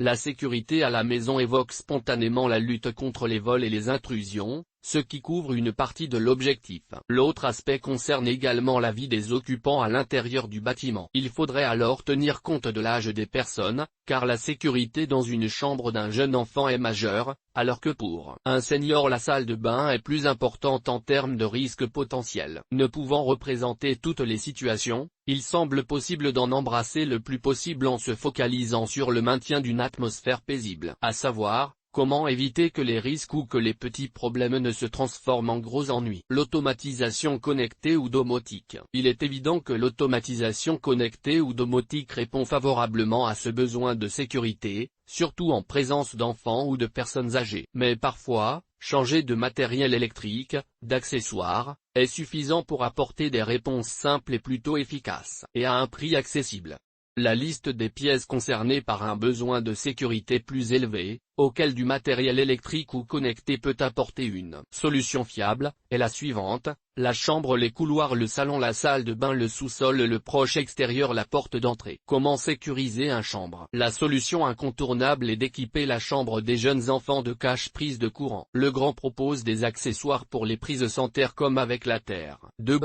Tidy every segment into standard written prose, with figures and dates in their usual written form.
La sécurité à la maison évoque spontanément la lutte contre les vols et les intrusions, ce qui couvre une partie de l'objectif. L'autre aspect concerne également la vie des occupants à l'intérieur du bâtiment. Il faudrait alors tenir compte de l'âge des personnes, car la sécurité dans une chambre d'un jeune enfant est majeure, alors que pour un senior la salle de bain est plus importante en termes de risques potentiels. Ne pouvant représenter toutes les situations, il semble possible d'en embrasser le plus possible en se focalisant sur le maintien d'une atmosphère paisible, à savoir, comment éviter que les risques ou que les petits problèmes ne se transforment en gros ennuis. L'automatisation connectée ou domotique. Il est évident que l'automatisation connectée ou domotique répond favorablement à ce besoin de sécurité, surtout en présence d'enfants ou de personnes âgées. Mais parfois, changer de matériel électrique, d'accessoires, est suffisant pour apporter des réponses simples et plutôt efficaces, et à un prix accessible. La liste des pièces concernées par un besoin de sécurité plus élevé, auquel du matériel électrique ou connecté peut apporter une solution fiable, est la suivante: la chambre, les couloirs, le salon, la salle de bain, le sous-sol, le proche extérieur, la porte d'entrée. Comment sécuriser une chambre? La solution incontournable est d'équiper la chambre des jeunes enfants de cache-prise de courant. Legrand propose des accessoires pour les prises sans terre comme avec la terre.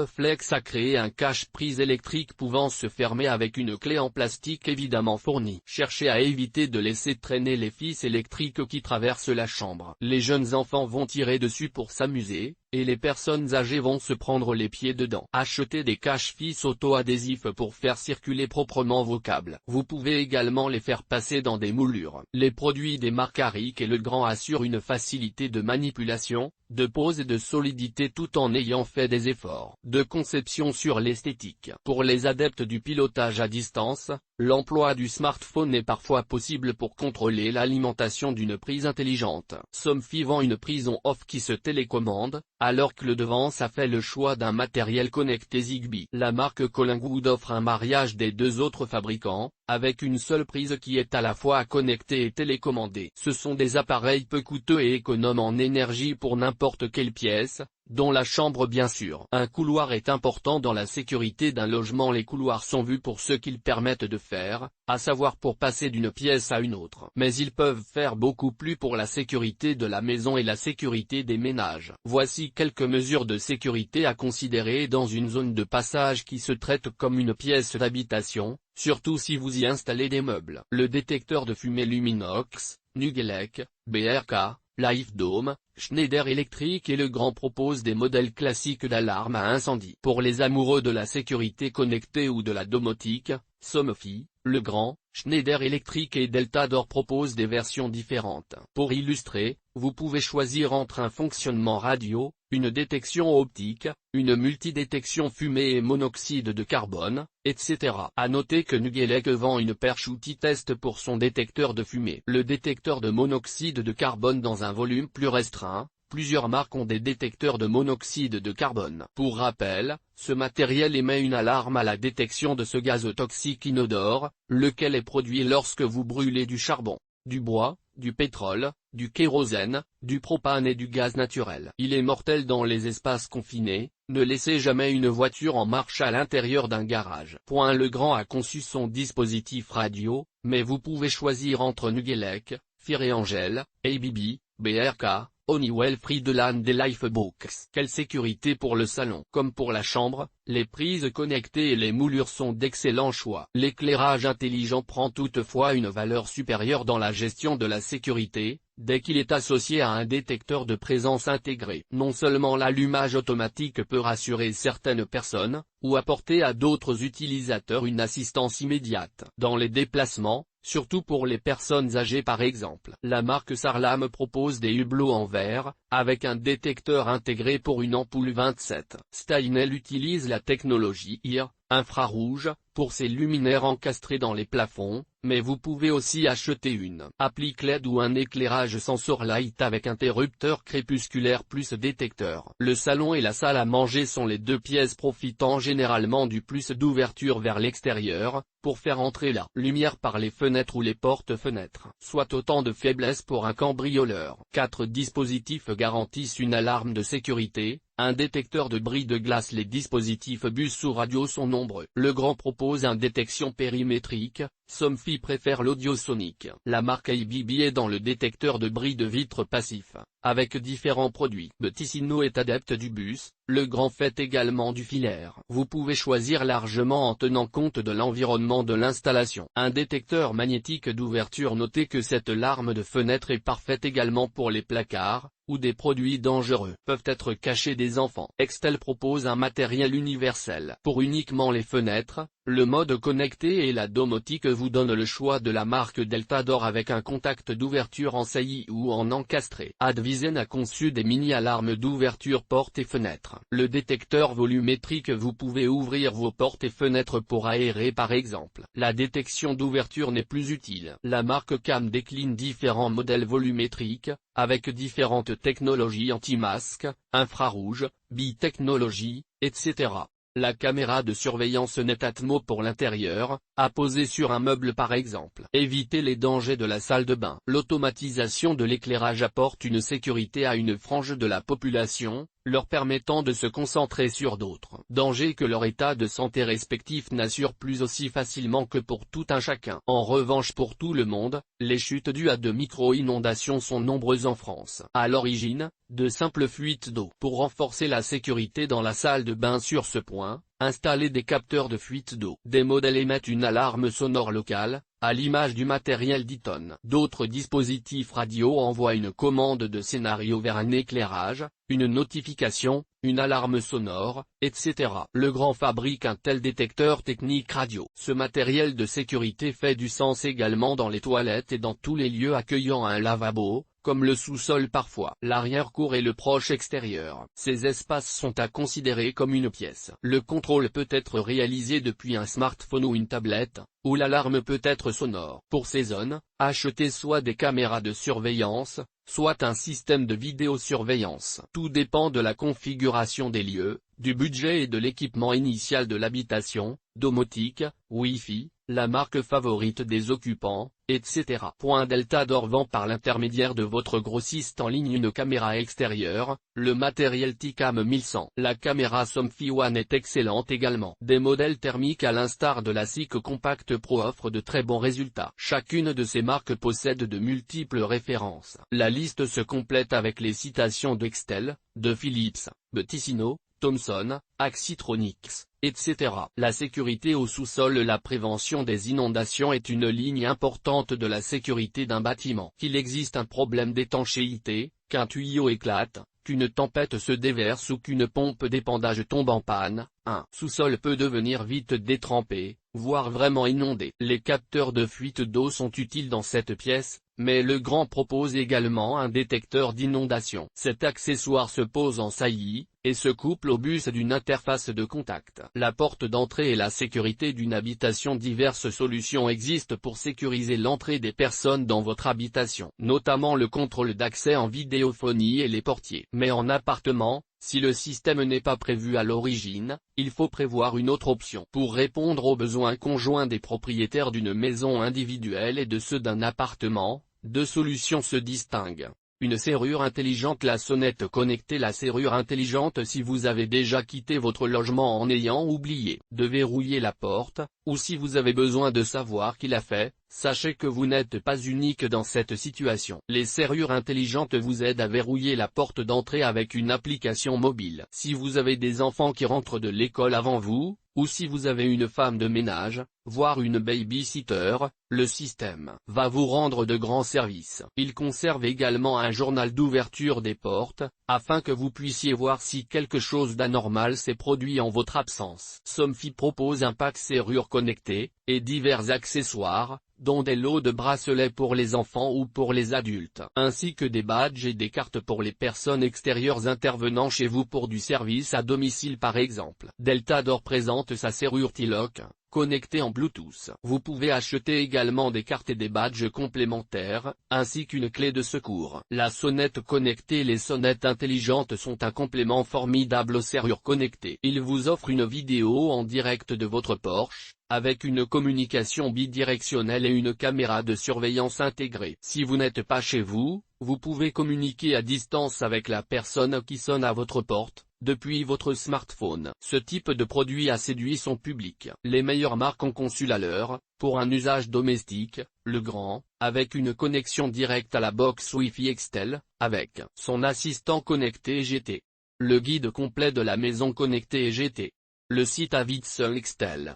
Flex a créé un cache-prise électrique pouvant se fermer avec une clé en plastique évidemment fournie. Cherchez à éviter de laisser traîner les fils électriques qui traversent la chambre. Les jeunes enfants vont tirer dessus pour s'amuser, et les personnes âgées vont se prendre les pieds dedans. Achetez des cache-fils auto-adhésifs pour faire circuler proprement vos câbles. Vous pouvez également les faire passer dans des moulures. Les produits des marques Aric et Legrand assurent une facilité de manipulation, de pose et de solidité tout en ayant fait des efforts de conception sur l'esthétique. Pour les adeptes du pilotage à distance, l'emploi du smartphone est parfois possible pour contrôler l'alimentation d'une prise intelligente. Somfy vend une prise on-off qui se télécommande, alors que le Devance a fait le choix d'un matériel connecté Zigbee. La marque Collingwood offre un mariage des deux autres fabricants, avec une seule prise qui est à la fois connectée et télécommandée. Ce sont des appareils peu coûteux et économes en énergie pour n'importe quelle pièce, dont la chambre bien sûr. Un couloir est important dans la sécurité d'un logement. Les couloirs sont vus pour ce qu'ils permettent de faire, à savoir pour passer d'une pièce à une autre. Mais ils peuvent faire beaucoup plus pour la sécurité de la maison et la sécurité des ménages. Voici quelques mesures de sécurité à considérer dans une zone de passage qui se traite comme une pièce d'habitation, surtout si vous y installez des meubles. Le détecteur de fumée Luminox, Nugelec, BRK, Life Dome, Schneider Electric et Legrand proposent des modèles classiques d'alarme à incendie. Pour les amoureux de la sécurité connectée ou de la domotique, Somfy, Legrand, Schneider Electric et Delta Door proposent des versions différentes. Pour illustrer, vous pouvez choisir entre un fonctionnement radio, une détection optique, une multidétection fumée et monoxyde de carbone, etc. À noter que Nugelec vend une perche outil test pour son détecteur de fumée. Le détecteur de monoxyde de carbone dans un volume plus restreint. Plusieurs marques ont des détecteurs de monoxyde de carbone. Pour rappel, ce matériel émet une alarme à la détection de ce gaz toxique inodore, lequel est produit lorsque vous brûlez du charbon, du bois, du pétrole, du kérosène, du propane et du gaz naturel. Il est mortel dans les espaces confinés. Ne laissez jamais une voiture en marche à l'intérieur d'un garage. Legrand a conçu son dispositif radio, mais vous pouvez choisir entre Nugelec, Fire et Angel, ABB, BRK, Honeywell, Friedland et Lifebox. Quelle sécurité pour le salon. Comme pour la chambre, les prises connectées et les moulures sont d'excellents choix. L'éclairage intelligent prend toutefois une valeur supérieure dans la gestion de la sécurité, dès qu'il est associé à un détecteur de présence intégré. Non seulement l'allumage automatique peut rassurer certaines personnes, ou apporter à d'autres utilisateurs une assistance immédiate dans les déplacements, surtout pour les personnes âgées par exemple. La marque Sarlam propose des hublots en verre, avec un détecteur intégré pour une ampoule 27. Steinel utilise la technologie IR, infrarouge, pour ses luminaires encastrés dans les plafonds, mais vous pouvez aussi acheter une applique LED ou un éclairage sensor light avec interrupteur crépusculaire plus détecteur. Le salon et la salle à manger sont les deux pièces profitant généralement du plus d'ouverture vers l'extérieur, pour faire entrer la lumière par les fenêtres ou les portes-fenêtres. Soit autant de faiblesse pour un cambrioleur. 4 dispositifs garantissent une alarme de sécurité, un détecteur de bris de glace. Les dispositifs bus ou radio sont nombreux. Legrand propose une détection périmétrique, Somfy préfère l'audio sonique. La marque ABB est dans le détecteur de bris de vitre passif, avec différents produits. Betissino est adepte du bus, le grand fait également du filaire. Vous pouvez choisir largement en tenant compte de l'environnement de l'installation. Un détecteur magnétique d'ouverture. Notez que cette larme de fenêtre est parfaite également pour les placards, où des produits dangereux peuvent être cachés des enfants. Extel propose un matériel universel pour uniquement les fenêtres. Le mode connecté et la domotique vous donnent le choix de la marque Deltador avec un contact d'ouverture en saillie ou en encastré. Advisen a conçu des mini-alarmes d'ouverture portes et fenêtres. Le détecteur volumétrique. Vous pouvez ouvrir vos portes et fenêtres pour aérer par exemple. La détection d'ouverture n'est plus utile. La marque Cam décline différents modèles volumétriques, avec différentes technologies anti-masque, infrarouge, bi-technologie, etc. La caméra de surveillance Netatmo pour l'intérieur, à poser sur un meuble par exemple. Évitez les dangers de la salle de bain. L'automatisation de l'éclairage apporte une sécurité à une frange de la population, leur permettant de se concentrer sur d'autres dangers que leur état de santé respectif n'assure plus aussi facilement que pour tout un chacun. En revanche pour tout le monde, les chutes dues à de micro-inondations sont nombreuses en France. À l'origine, de simples fuites d'eau. Pour renforcer la sécurité dans la salle de bain sur ce point, installez des capteurs de fuite d'eau. Des modèles émettent une alarme sonore locale, à l'image du matériel d'Eaton. D'autres dispositifs radio envoient une commande de scénario vers un éclairage, une notification, une alarme sonore, etc. Legrand fabrique un tel détecteur technique radio. Ce matériel de sécurité fait du sens également dans les toilettes et dans tous les lieux accueillant un lavabo, comme le sous-sol parfois. L'arrière-cour et le proche extérieur. Ces espaces sont à considérer comme une pièce. Le contrôle peut être réalisé depuis un smartphone ou une tablette, où l'alarme peut être sonore. Pour ces zones, achetez soit des caméras de surveillance, soit un système de vidéosurveillance. Tout dépend de la configuration des lieux, du budget et de l'équipement initial de l'habitation, domotique, Wi-Fi, la marque favorite des occupants, etc. Deltador vend par l'intermédiaire de votre grossiste en ligne une caméra extérieure, le matériel Ticam 1100. La caméra Somfy One est excellente également. Des modèles thermiques à l'instar de la SIC Compact Pro offrent de très bons résultats. Chacune de ces marques possède de multiples références. La liste se complète avec les citations d'Extel, de Philips, Betissino, Thomson, Axitronics, etc. La sécurité au sous-sol. La prévention des inondations est une ligne importante de la sécurité d'un bâtiment. Qu'il existe un problème d'étanchéité, qu'un tuyau éclate, qu'une tempête se déverse ou qu'une pompe d'épandage tombe en panne, un sous-sol peut devenir vite détrempé, voire vraiment inondé. Les capteurs de fuite d'eau sont utiles dans cette pièce, mais Legrand propose également un détecteur d'inondation. Cet accessoire se pose en saillie, et se couple au bus d'une interface de contact. La porte d'entrée et la sécurité d'une habitation. Diverses solutions existent pour sécuriser l'entrée des personnes dans votre habitation, notamment le contrôle d'accès en vidéophonie et les portiers. Mais en appartement, si le système n'est pas prévu à l'origine, il faut prévoir une autre option. Pour répondre aux besoins conjoints des propriétaires d'une maison individuelle et de ceux d'un appartement, deux solutions se distinguent. Une serrure intelligente. La sonnette connectée. La serrure intelligente. Si vous avez déjà quitté votre logement en ayant oublié de verrouiller la porte, ou si vous avez besoin de savoir qui l'a fait, sachez que vous n'êtes pas unique dans cette situation. Les serrures intelligentes vous aident à verrouiller la porte d'entrée avec une application mobile. Si vous avez des enfants qui rentrent de l'école avant vous, ou si vous avez une femme de ménage, voire une baby-sitter, le système va vous rendre de grands services. Il conserve également un journal d'ouverture des portes, afin que vous puissiez voir si quelque chose d'anormal s'est produit en votre absence. Somfy propose un pack serrure connectée, et divers accessoires, dont des lots de bracelets pour les enfants ou pour les adultes, ainsi que des badges et des cartes pour les personnes extérieures intervenant chez vous pour du service à domicile par exemple. Deltador présente sa serrure T-Lock, connectée en Bluetooth. Vous pouvez acheter également des cartes et des badges complémentaires, ainsi qu'une clé de secours. La sonnette connectée. Les sonnettes intelligentes sont un complément formidable aux serrures connectées. Ils vous offrent une vidéo en direct de votre Porsche, avec une communication bidirectionnelle et une caméra de surveillance intégrée. Si vous n'êtes pas chez vous, vous pouvez communiquer à distance avec la personne qui sonne à votre porte, depuis votre smartphone. Ce type de produit a séduit son public. Les meilleures marques ont conçu la leur, pour un usage domestique, le Grand, avec une connexion directe à la box Wi-Fi Extel, avec son assistant connecté GT. Le guide complet de la maison connectée GT. Le site Avidson Extel.